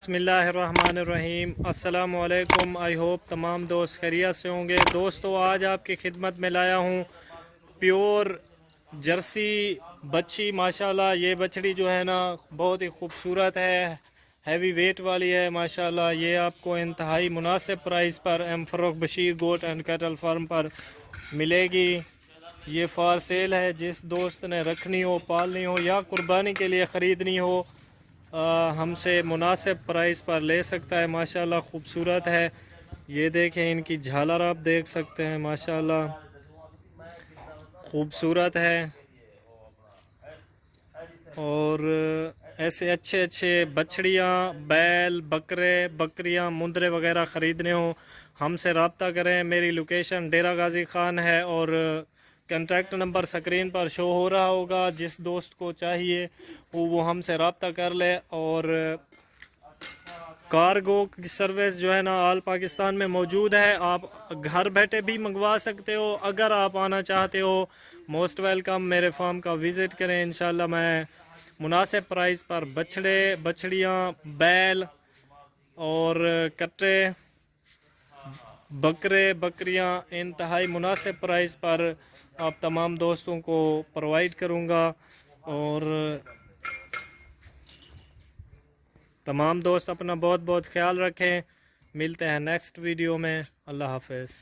बिस्मिल्लाहिर्रहमानिर्रहीम। अस्सलामुअलैकुम। I hope तमाम दोस्त खैरियत से होंगे। दोस्तों, आज आपकी खिदमत में लाया हूँ प्योर जर्सी बच्ची। माशाल्लाह ये बछड़ी जो है ना बहुत ही खूबसूरत है, हैवी वेट वाली है माशाल्लाह। ये आपको इंतहाई मुनासिब प्राइस पर M Farrukh Bashir goat and cattle farm पर मिलेगी। ये फॉर सेल है। जिस दोस्त ने रखनी हो, पालनी हो या कुर्बानी के लिए ख़रीदनी हो, हमसे मुनासिब प्राइस पर ले सकता है। माशाल्लाह खूबसूरत है। ये देखें, इनकी झालर आप देख सकते हैं, माशाल्लाह खूबसूरत है। और ऐसे अच्छे अच्छे बछड़ियाँ, बैल, बकरे, बकरियाँ, मुंदरे वगैरह ख़रीदने हो हमसे रब्ता करें। मेरी लोकेशन डेरा गाजी ख़ान है और कॉन्टैक्ट नंबर स्क्रीन पर शो हो रहा होगा। जिस दोस्त को चाहिए वो हमसे रब्ता कर ले। और कार्गो की सर्विस जो है ना ऑल पाकिस्तान में मौजूद है। आप घर बैठे भी मंगवा सकते हो। अगर आप आना चाहते हो, मोस्ट वेलकम। मेरे फार्म का विज़िट करें। इंशाल्लाह मैं मुनासिब प्राइस पर बछड़े, बछड़ियाँ, बैल और कट्टे, बकरे, बकरियाँ इंतहाई मुनासिब प्राइस पर आप तमाम दोस्तों को प्रोवाइड करूँगा। और तमाम दोस्त अपना बहुत बहुत ख्याल रखें। मिलते हैं नेक्स्ट वीडियो में। अल्लाह हाफ़िज़।